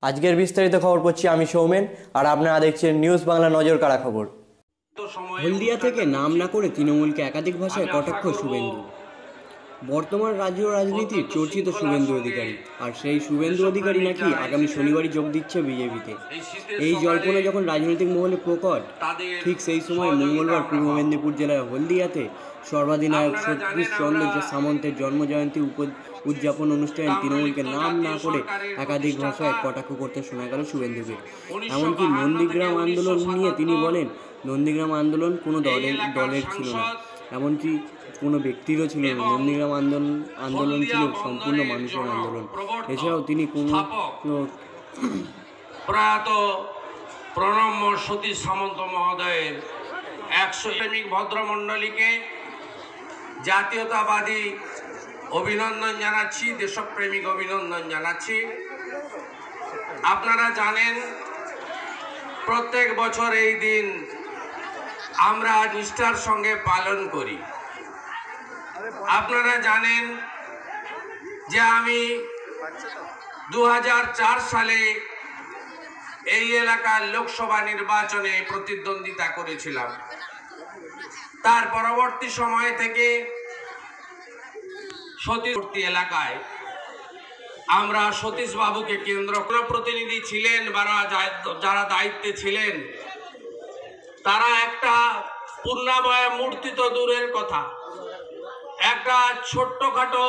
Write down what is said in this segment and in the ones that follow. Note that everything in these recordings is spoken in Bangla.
আজকের বিস্তারিত খবর পড়ছি আমি সৌমেন, আর আপনারা দেখছেন নিউজ বাংলা নজর কাড়া খবর। হলদিয়া থেকে নাম না করে তৃণমূলকে একাধিক ভাষায় কটাক্ষ শুভেন্দু। বর্তমান রাজ্য রাজনীতির চর্চিত শুভেন্দু অধিকারী, আর সেই শুভেন্দু অধিকারী নাকি আগামী শনিবারই যোগ দিচ্ছে বিজেপিতে। এই জল্পনা যখন রাজনৈতিক মহলে প্রকট, ঠিক সেই সময় মঙ্গলবার পূর্ব মেদিনীপুর জেলার হলদিয়াতে সর্বাধিনায়ক সতীশ চন্দ্র সামন্তের জন্মজয়ন্তী উদযাপন অনুষ্ঠানে তৃণমূলকে নাম না করে একাধিক ভাষায় কটাক্ষ করতে শোনা গেল শুভেন্দুকে। এমনকি নন্দীগ্রাম আন্দোলন নিয়ে তিনি বলেন, নন্দীগ্রাম আন্দোলন কোনো দলের ছিল না, এমনকি কোনো ব্যক্তিরও ছিল না। নন্দীগ্রাম আন্দোলন ছিল সম্পূর্ণ মানুষের আন্দোলন। এছাড়াও তিনি কোনো প্রয়াত প্রণম্য সতীশ সামন্ত মহোদয়ের 100 প্রেমিক ভদ্রমণ্ডলীকে জাতীয়তাবাদী অভিনন্দন জানাচ্ছি, দেশপ্রেমিক অভিনন্দন জানাচ্ছি। আপনারা জানেন প্রত্যেক বছর এই দিন আমরা নিষ্ঠার সঙ্গে পালন করি। আপনারা জানেন যে আমি 2004 সালে এই এলাকার লোকসভা নির্বাচনে প্রতিদ্বন্দ্বিতা করেছিলাম। তার পরবর্তী সময় থেকে সতীশবর্তী এলাকায় আমরা সতীশ বাবুকে কেন্দ্র করে প্রতিনিধি ছিলেন বা যারা দায়িত্বে ছিলেন, তারা একটা পূর্ণাবয় মূর্তি তো দূরের কথা, একটা ছোট্টখাটো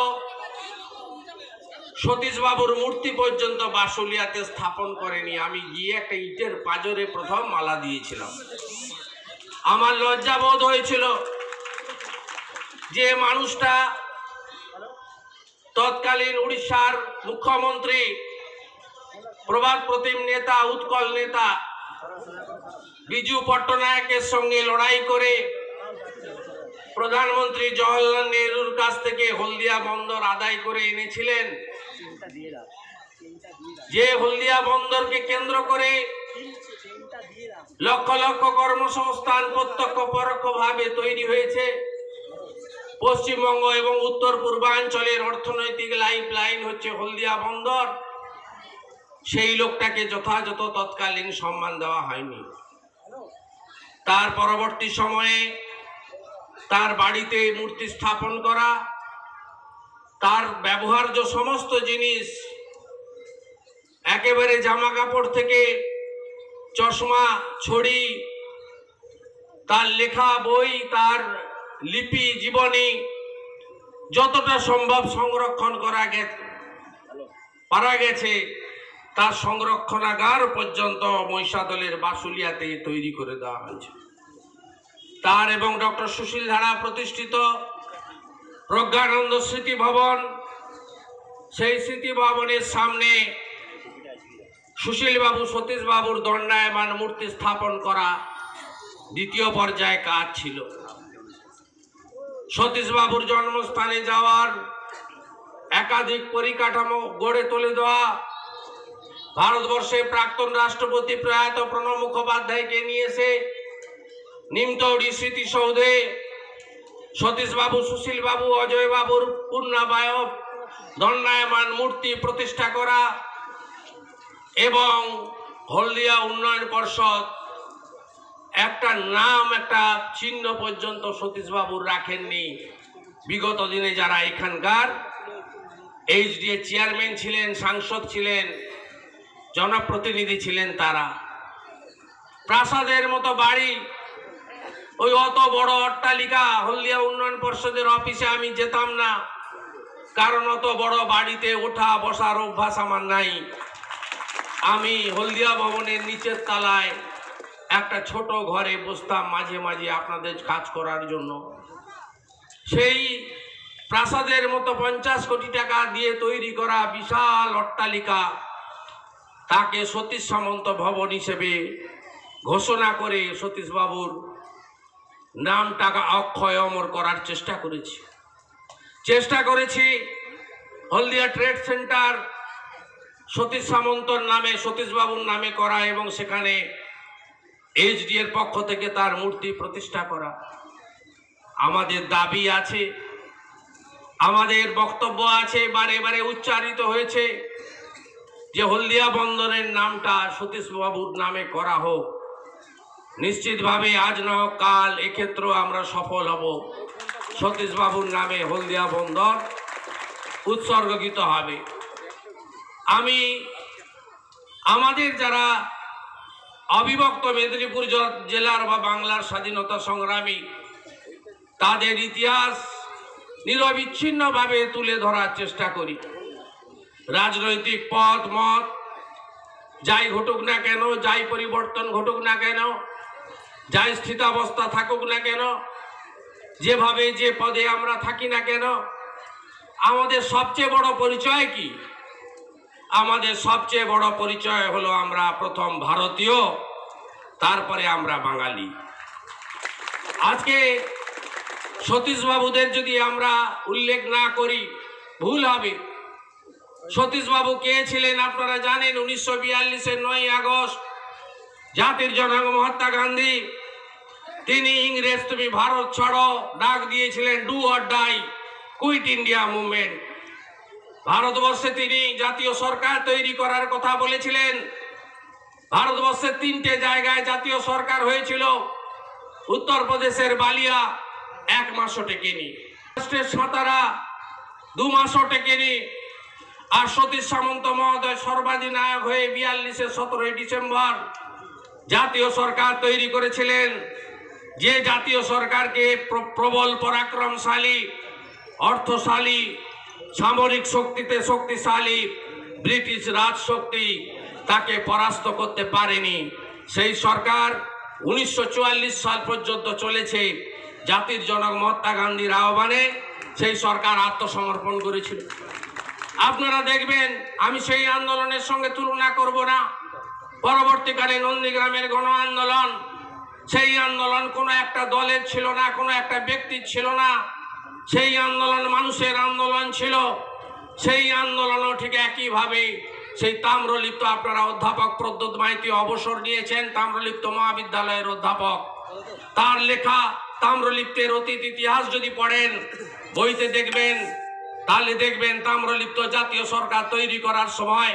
সতীশ বাবুর মূর্তি পর্যন্ত বাসুলিয়াতে স্থাপন করেনি। আমি গিয়ে একটা ইটের পাঁজরে প্রথম মালা দিয়েছিলাম। আমার লজ্জা বোধ হয়েছিল যে মানুষটা তৎকালীন উড়িষ্যার মুখ্যমন্ত্রী, প্রবাদ প্রতিম নেতা, উৎকল নেতা বিজু পট্টনায়কের সঙ্গে লড়াই করে প্রধানমন্ত্রী জওহরলাল নেহরুর কাছ থেকে হলদিয়া বন্দর আদায় করে এনেছিলেন। যে হলদিয়া বন্দরকে কেন্দ্র করে লক্ষ লক্ষ কর্মসংস্থান প্রত্যক্ষ পরোক্ষভাবে তৈরি হয়েছে। পশ্চিমবঙ্গ এবং উত্তর পূর্বাঞ্চলের অর্থনৈতিক লাইফলাইন হচ্ছে হলদিয়া বন্দর। সেই লোকটাকে যথাযথ তৎকালীন সম্মান দেওয়া হয়নি। তার পরবর্তী সময়ে তার বাড়িতে মূর্তি স্থাপন করা, তার ব্যবহার্য সমস্ত জিনিস, একেবারে জামা কাপড় থেকে চশমা, ছড়ি, তার লেখা বই, তার লিপি, জীবনী যতটা সম্ভব সংরক্ষণ পারা গেছে, তার সংরক্ষণাগার পর্যন্ত মহিষাদলের বাসুলিয়াতে তৈরি করে দেওয়া হয়েছে। তার এবং ডক্টর সুশীল ধারা প্রতিষ্ঠিত প্রজ্ঞানন্দ স্মৃতি ভবন, সেই স্মৃতি ভবনের সামনে সুশীল বাবু, সতীশ বাবুর দণ্ডায়মান মূর্তি স্থাপন করা দ্বিতীয় পর্যায়ে কাজ ছিল। সতীশ বাবুর জন্মস্থানে যাওয়ার একাধিক পরিকাঠামো গড়ে তুলে দেওয়া, ভারতবর্ষের প্রাক্তন রাষ্ট্রপতি প্রয়াত প্রণব মুখোপাধ্যায়কে নিয়ে এসে নিমতৌড়ি স্মৃতিসৌধে সতীশ বাবু, সুশীল বাবু, অজয় বাবুর পূর্ণাবয়ব দণ্ডায়মান মূর্তি প্রতিষ্ঠা করা এবং হলদিয়া উন্নয়ন পর্ষদ একটা নাম, একটা চিহ্ন পর্যন্ত সতীশ বাবুর রাখেননি। বিগত দিনে যারা এখানকার এইচডিএ চেয়ারম্যান ছিলেন, সাংসদ ছিলেন, জনপ্রতিনিধি ছিলেন, তারা প্রাসাদের মতো বাড়ি, ওই অত বড় অট্টালিকা হলদিয়া উন্নয়ন পর্ষদের অফিসে আমি যেতাম না, কারণ অত বড় বাড়িতে ওঠা বসার অভ্যাস আমার নাই। আমি হলদিয়া ভবনের নিচের তলায় একটা ছোট ঘরে বসতাম মাঝে মাঝে আপনাদের কাজ করার জন্য। সেই প্রাসাদের মতো 50 কোটি টাকা দিয়ে তৈরি করা বিশাল অট্টালিকা, তাকে সতীশ সামন্ত ভবন হিসেবে ঘোষণা করে সতীশ বাবুর নামটাকে অক্ষয় অমর করার চেষ্টা করেছি। হলদিয়া ট্রেড সেন্টার সতীশ সামন্তর নামে, সতীশ বাবুর নামে করা এবং সেখানে এইচডি এর পক্ষ থেকে তার মূর্তি প্রতিষ্ঠা করা। আমাদের দাবি আছে, আমাদের বক্তব্য আছে, বারে বারে উচ্চারিত হয়েছে যে হলদিয়া বন্দরের নামটা সতীশবাবুর নামে করা হোক। নিশ্চিতভাবে আজ না হোক কাল এক্ষেত্রেও আমরা সফল হব। সতীশবাবুর নামে হলদিয়া বন্দর উৎসর্গিত হবে। আমি আমাদের যারা অবিভক্ত মেদিনীপুর জেলার বা বাংলার স্বাধীনতা সংগ্রামী, তাদের ইতিহাস নিরবিচ্ছিন্নভাবে তুলে ধরার চেষ্টা করি। রাজনৈতিক পথ মত যাই ঘটুক না কেন, যাই পরিবর্তন ঘটুক না কেন, যাই স্থিতাবস্থা থাকুক না কেন, যেভাবে যে পদে আমরা থাকি না কেন, আমাদের সবচেয়ে বড় পরিচয় কি? আমাদের সবচেয়ে বড় পরিচয় হলো আমরা প্রথম ভারতীয়, তারপরে আমরা বাঙালি। আজকে সতীশবাবুদের যদি আমরা উল্লেখ না করি ভুল হবে। সতীশবাবু কে ছিলেন আপনারা জানেন। 1942-এর 9ই আগস্ট জাতির জনক মহাত্মা গান্ধী তিনি ইংরেজ তুমি ভারত ছাড়ো ডাক দিয়েছিলেন, do or die, quit India movement. ভারতবর্ষে তিনি জাতীয় সরকার তৈরি করার কথা বলেছিলেন। ভারতবর্ষের 3টে জায়গায় জাতীয় সরকার হয়েছিল। উত্তরপ্রদেশের বালিয়া 1 মাসও টেকেনি, মহারাষ্ট্রের সাতারা 2 মাসও টেকেনি। আর সতীশ সামন্ত মহোদয় সর্বাধিনায়ক হয়ে 42-এর 17ই ডিসেম্বর জাতীয় সরকার তৈরি করেছিলেন। যে জাতীয় সরকারকে প্রবল পরাক্রমশালী, অর্থশালী, সামরিক শক্তিতে শক্তিশালী ব্রিটিশ রাজশক্তি তাকে পরাস্ত করতে পারেনি। সেই সরকার 1944 সাল পর্যন্ত চলেছে। জাতির জনক মহাত্মা গান্ধীর আহ্বানে সেই সরকার আত্মসমর্পণ করেছিল। আপনারা দেখবেন, আমি সেই আন্দোলনের সঙ্গে তুলনা করব না। পরবর্তীকালে নন্দীগ্রামের গণ আন্দোলন, সেই আন্দোলন কোনো একটা দলের ছিল না, কোনো একটা ব্যক্তির ছিল না। সেই আন্দোলন মানুষের আন্দোলন ছিল। সেই আন্দোলনও ঠিক একইভাবে সেই তাম্রলিপ্ত, আপনারা অধ্যাপক প্রদ্যোৎ মাইতি অবসর নিয়েছেন, তাম্রলিপ্ত মহাবিদ্যালয়ের অধ্যাপক, তার লেখা তাম্রলিপ্তের অতীত ইতিহাস যদি পড়েন বইতে দেখবেন, তাহলে দেখবেন তাম্রলিপ্ত জাতীয় সরকার তৈরি করার সময়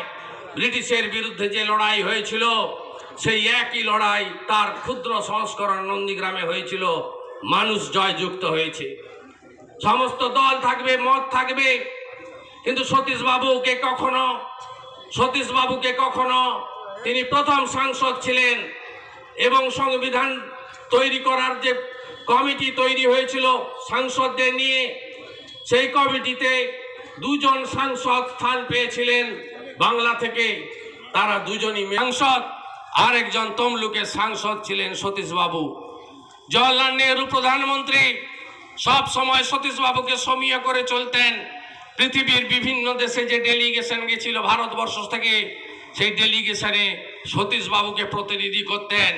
ব্রিটিশের বিরুদ্ধে যে লড়াই হয়েছিল, সেই একই লড়াই তার ক্ষুদ্র সংস্করণ নন্দীগ্রামে হয়েছিল। মানুষ জয়যুক্ত হয়েছে। সমস্ত দল থাকবে, মত থাকবে, কিন্তু সতীশবাবুকে কখনো তিনি প্রথম সাংসদ ছিলেন। এবং সংবিধান তৈরি করার যে কমিটি তৈরি হয়েছিল সাংসদদের নিয়ে, সেই কমিটিতে 2 জন সাংসদ স্থান পেয়েছিলেন বাংলা থেকে। তারা 2 জনই সাংসদ, আর একজন তমলুকের সাংসদ ছিলেন সতীশবাবু। জওয়াহরলাল নেহরু প্রধানমন্ত্রী সব সময় সতীশবাবুকে সমীহ করে চলতেন। পৃথিবীর বিভিন্ন দেশে যে ডেলিগেশন গেছিল ভারতবর্ষ থেকে, সেই ডেলিগেশনে সতীশবাবুকে প্রতিনিধি করতেন।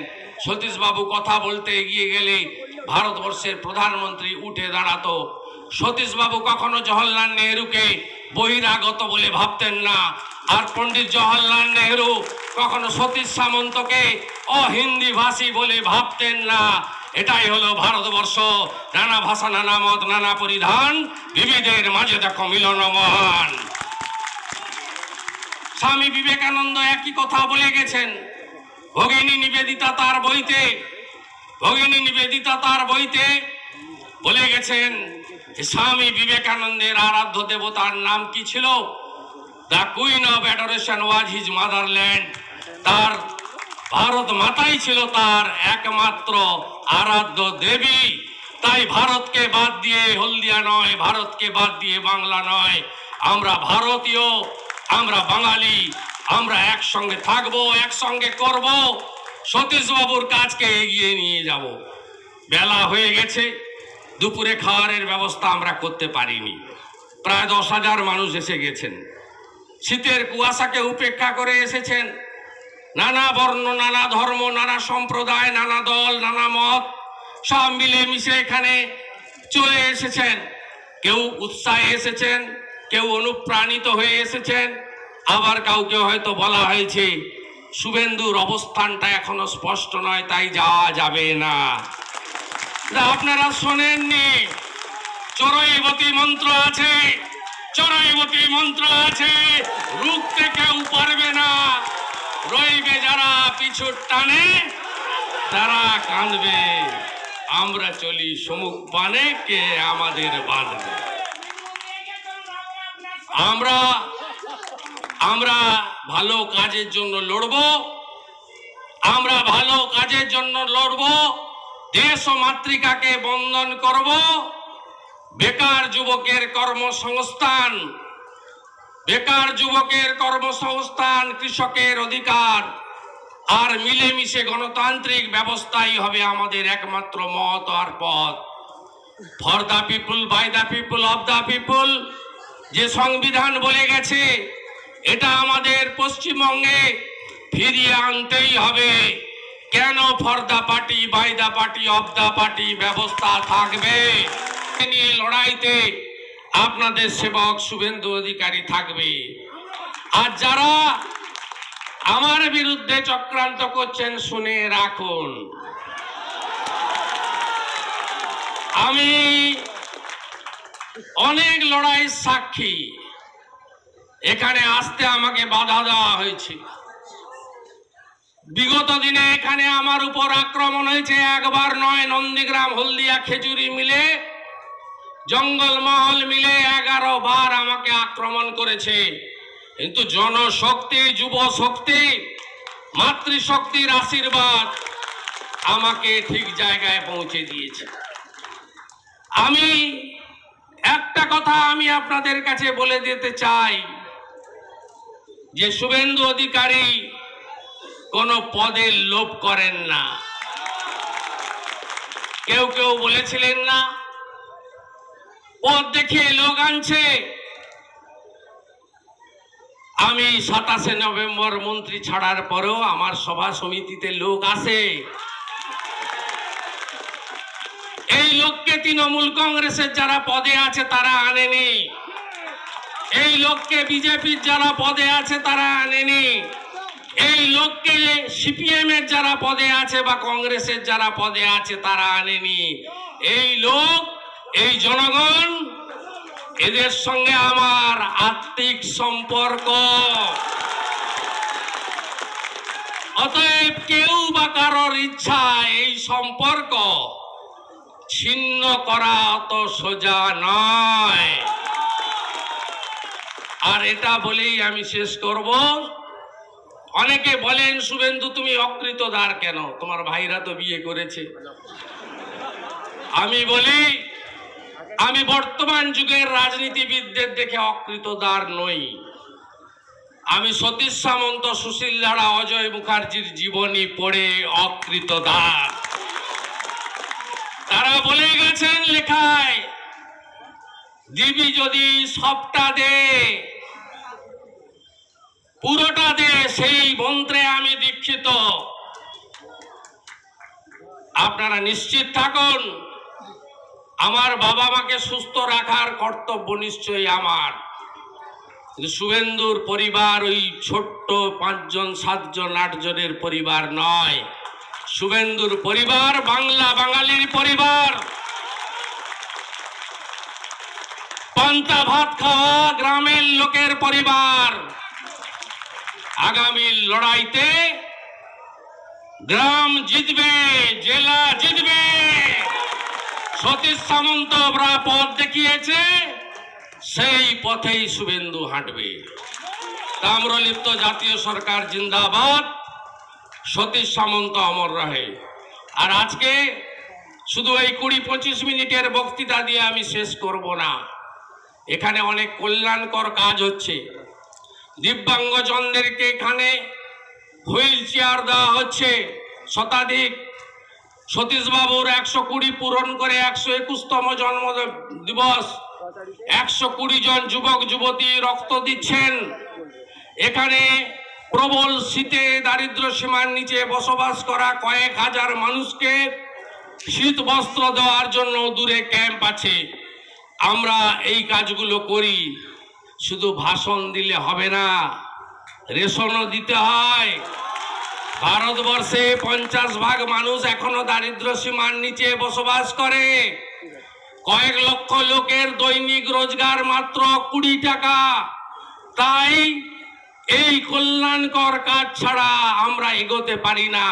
সতীশবাবু কথা বলতে এগিয়ে গেলে ভারতবর্ষের প্রধানমন্ত্রী উঠে দাঁড়াতো। সতীশবাবু কখনো জওহরলাল নেহরুকে বহিরাগত বলে ভাবতেন না, আর পণ্ডিত জওহরলাল নেহরু কখনো সতীশ সামন্তকে অহিন্দি ভাষী বলে ভাবতেন না। এটাই হলো ভারতবর্ষ। নানা ভাষা, নানা মত, নানা পরিধান, বিবিধের মাঝে দেখো মিলন মহান। স্বামী বিবেকানন্দ একই কথা বলে গেছেন ভগিনী নিবেদিতা তার বইতে বলে গেছেন যে স্বামী বিবেকানন্দের আরাধ্য দেবতার নাম কি ছিল? The queen of adoration was his motherland. তার ভারত মাতাই ছিল তার একমাত্র আরাধ্য দেবী। তাই ভারতকে বাদ দিয়ে হলদিয়া নয়, ভারতকে বাদ দিয়ে বাংলা নয়, আমরা ভারতীয়, আমরা বাঙালি, আমরা একসঙ্গে থাকবো, একসঙ্গে করব, সতীশবাবুর কাজকে এগিয়ে নিয়ে যাব। বেলা হয়ে গেছে, দুপুরে খাওয়ারের ব্যবস্থা আমরা করতে পারিনি। প্রায় 10,000 মানুষ এসে গেছেন। শীতের কুয়াশাকে উপেক্ষা করে এসেছেন। নানা বর্ণ, নানা ধর্ম, নানা সম্প্রদায়, নানা দল, নানা মত সব মিলে মিশে এখানে চলে এসেছেন। কেউ উৎসাহে এসেছেন, কেউ অনুপ্রাণিত হয়ে এসেছেন, আবার কাউকে হয়তো বলা হয়েছে শুভেন্দুর অবস্থানটা এখনো স্পষ্ট নয়, তাই যাওয়া যাবে না। আপনারা শোনেননি, চরৈবতী মন্ত্র আছে, চড়াইবতী মন্ত্র আছে, রুখতে কেউ পারবে না। রইবে যারা পিছুর টানে, তারা কাঁদবে। আমরা চলি সমুখ পানে, কে আমাদের বাঁধবে। আমরা ভালো কাজের জন্য লড়ব, আমরা ভালো কাজের জন্য লড়ব। দেশ ও মাতৃকাকে বন্দন করব। বেকার যুবকের কর্মসংস্থান, বেকার যুবকের কর্মসংস্থান, কৃষকের অধিকার আর মিলেমিশে গণতান্ত্রিক ব্যবস্থাই হবে আমাদের একমাত্র মত আর পথ। For the people, by the people, of the people যে সংবিধান বলে গেছে, এটা আমাদের পশ্চিমবঙ্গে ফিরিয়ে আনতেই হবে। কেন for the party, by the party, of the party ব্যবস্থা থাকবে? নিয়ে লড়াইতে আপনাদের সেবক শুভেন্দু অধিকারী থাকবে। আর যারা আমার বিরুদ্ধে চক্রান্ত করছেন, শুনে রাখুন, আমি অনেক লড়াইয়ের সাক্ষী। এখানে আসতে আমাকে বাধা দেওয়া হয়েছে। বিগত দিনে এখানে আমার উপর আক্রমণ হয়েছে, একবার নয়। নন্দীগ্রাম, হলদিয়া, খেজুরি মিলে, জঙ্গলমহল মিলে 11 বার আমাকে আক্রমণ করেছে। কিন্তু জনশক্তি, যুব শক্তি, মাতৃশক্তির আশীর্বাদ আমাকে ঠিক জায়গায় পৌঁছে দিয়েছে। আমি একটা কথা আমি আপনাদের কাছে বলে দিতে চাই যে শুভেন্দু অধিকারী কোনো পদের লোভ করেন না। কেউ কেউ বলেছিলেন না পদ দেখে লোক আনছে। আমি 27 নভেম্বর মন্ত্রী ছাড়ার পরেও আমার সভা সমিতিতে লোক আসে। এই লোককে তৃণমূল কংগ্রেসের যারা পদে আছে তারা আনেনি, এই লোককে বিজেপির যারা পদে আছে তারা আনেনি, এই লোককে সিপিএম এর যারা পদে আছে বা কংগ্রেসের যারা পদে আছে তারা আনেনি। এই লোক, এই জনগণ, এদের সঙ্গে আমার আত্মিক সম্পর্ক। অতএব কেউ বা কারোর ইচ্ছা এই সম্পর্ক ছিন্ন করা অত সোজা নয়। আর এটা বলেই আমি শেষ করব। অনেকে বলেন, শুভেন্দু তুমি অকৃতদার কেন? তোমার ভাইরা তো বিয়ে করেছে। আমি বলি, আমি বর্তমান যুগের রাজনীতিবিদদের দেখে অকৃতদার নই। আমি সতীশ সামন্ত, সুশীল লাড়া, অজয় মুখার্জির জীবনী পড়ে অকৃতদার। তারা বলে গেছেন লেখায়, দিবি যদি সবটা দে, পুরোটা দে, সেই মন্ত্রে আমি দীক্ষিত। আপনারা নিশ্চিত থাকুন, আমার বাবা মাকে সুস্থ রাখার কর্তব্য নিশ্চয়ই আমার। শুভেন্দুর পরিবার ওই ছোট্ট 5 জন 7 জন 8 জনের পরিবার নয়। শুভেন্দুর পরিবার বাংলা বাঙালির পরিবার, পান্তা ভাত খাওয়া গ্রামের লোকের পরিবার। আগামী লড়াইতে গ্রাম জিতবে, জেলা জিতবে। সতীশ সামন্ত পথ দেখিয়েছে, সেই পথেই শুভেন্দু হাঁটবে। তাম্রলিপ্ত জাতীয় সরকার জিন্দাবাদ, সতীশ সামন্ত অমর রহে। আর আজকে শুধু এই 20-25 মিনিটের বক্তৃতা দিয়ে আমি শেষ করব না। এখানে অনেক কল্যাণকর কাজ হচ্ছে। দিব্যাঙ্গজনদেরকে এখানে হুইল চেয়ার দেওয়া হচ্ছে শতাধিক। সতীশবাবুর 120 পূরণ করে 121তম জন্ম দিবস। 120 জন যুবক যুবতী রক্ত দিচ্ছেন। এখানে প্রবল শীতে দারিদ্র সীমার নিচে বসবাস করা কয়েক হাজার মানুষকে শীত বস্ত্র দেওয়ার জন্য দূরে ক্যাম্প আছে। আমরা এই কাজগুলো করি। শুধু ভাষণ দিলে হবে না, রেশনও দিতে হয়। ভারতবর্ষে 50% মানুষ এখনো দারিদ্র সীমার নিচে বসবাস করে। কয়েক লক্ষ লোকের দৈনিক রোজগার মাত্র 20 টাকা। তাই এই কল্যাণকর কাজ ছাড়া আমরা এগোতে পারি না।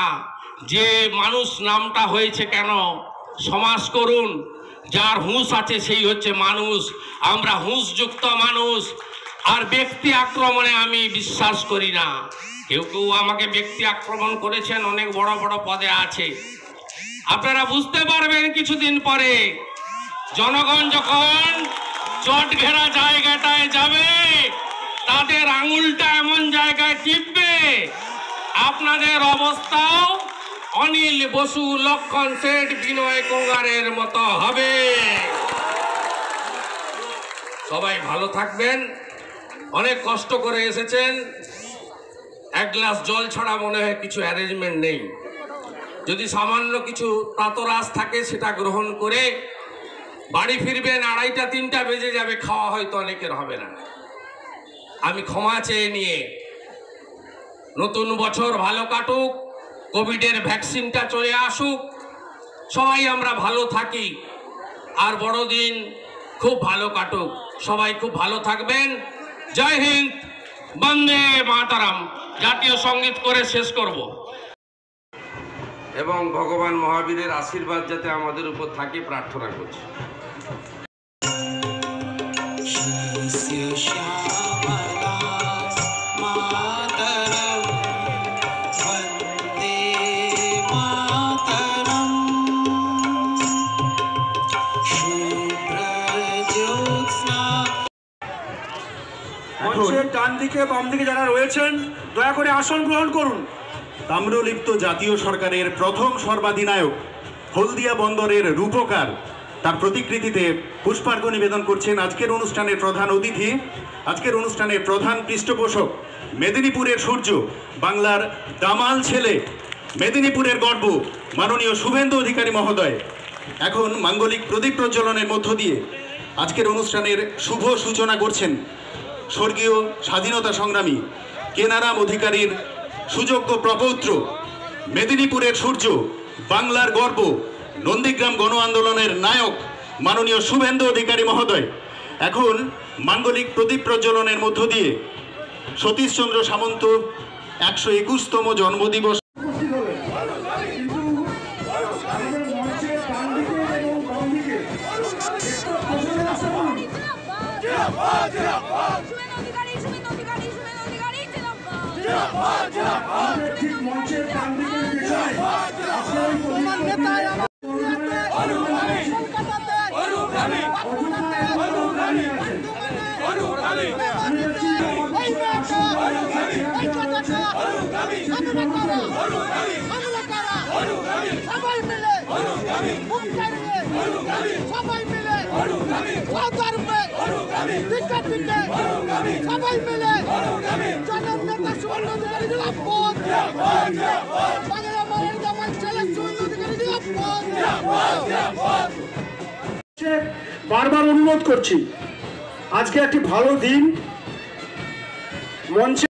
যে মানুষ নামটা হয়েছে কেন, সমাজ করুন, যার হুঁশ আছে সেই হচ্ছে মানুষ। আমরা হুঁশযুক্ত মানুষ, আর ব্যক্তি আক্রমণে আমি বিশ্বাস করি না। কেউ কেউ আমাকে ব্যক্তি আক্রমণ করেছেন, অনেক বড় বড় পদে আছে। আপনারা বুঝতে পারবেন কিছুদিন পরে, জনগণ যখন চট ঘেরা জায়গাটায় যাবে, তাদের আঙুলটা এমন জায়গায় টিপবে, আপনাদের অবস্থাও অনিল বসু, লক্ষণ শেঠ, বিনয় কোঙ্গারের মতো হবে। সবাই ভালো থাকবেন। অনেক কষ্ট করে এসেছেন, এক গ্লাস জল ছাড়া মনে হয় কিছু অ্যারেঞ্জমেন্ট নেই। যদি সামান্য কিছু প্রাতরাশ থাকে সেটা গ্রহণ করে বাড়ি ফিরবেন। 2:30-3টা বেজে যাবে, খাওয়া হয়তো অনেকের হবে না। আমি ক্ষমা চেয়ে নিয়ে, নতুন বছর ভালো কাটুক, কোভিডের ভ্যাকসিনটা চলে আসুক, সবাই আমরা ভালো থাকি, আর বড়দিন খুব ভালো কাটুক। সবাই খুব ভালো থাকবেন। জয় হিন্দ, বন্দে মাতারাম। জাতীয় সঙ্গীত করে শেষ করব, এবং ভগবান মহাবীরের আশীর্বাদ যাতে আমাদের উপর থাকে প্রার্থনা করছি। মঞ্চের ডান দিকে বাম দিকে যারা রয়েছেন দয়া করে আসন গ্রহণ করুন। তাম্রলিপ্ত জাতীয় সরকারের প্রথম সর্বাধিনায়ক, হলদিয়া বন্দরের রূপকার, তার প্রতিকৃতিতে পুষ্পার্ঘ্য নিবেদন করছেন আজকের অনুষ্ঠানের প্রধান অতিথি, আজকের অনুষ্ঠানের প্রধান পৃষ্ঠপোষক, মেদিনীপুরের সূর্য, বাংলার দামাল ছেলে, মেদিনীপুরের গর্ব, মাননীয় শুভেন্দু অধিকারী মহোদয়। এখন মাঙ্গলিক প্রদীপ প্রজ্বলনের মধ্য দিয়ে আজকের অনুষ্ঠানের শুভ সূচনা করছেন স্বর্গীয় স্বাধীনতা সংগ্রামী কেনারাম অধিকারীর সুযোগ্য প্রপৌত্র, মেদিনীপুরের সূর্য, বাংলার গর্ব, নন্দীগ্রাম গণ আন্দোলনের নায়ক মাননীয় শুভেন্দু অধিকারী মহোদয়। এখন মাঙ্গলিক প্রদীপ প্রজ্বলনের মধ্য দিয়ে সতীশচন্দ্র সামন্ত 121তম জন্মদিবস। সবাই মিলে সবাই মিলে জননেতা শুভেন্দু অধিকারী জিন্দাবাদ, বাংলা মায়ের জামাই ছেলে শুভেন্দু অধিকারী জিন্দাবাদ। বারবার অনুরোধ করছি, আজকে একটি ভালো দিন, মঞ্চে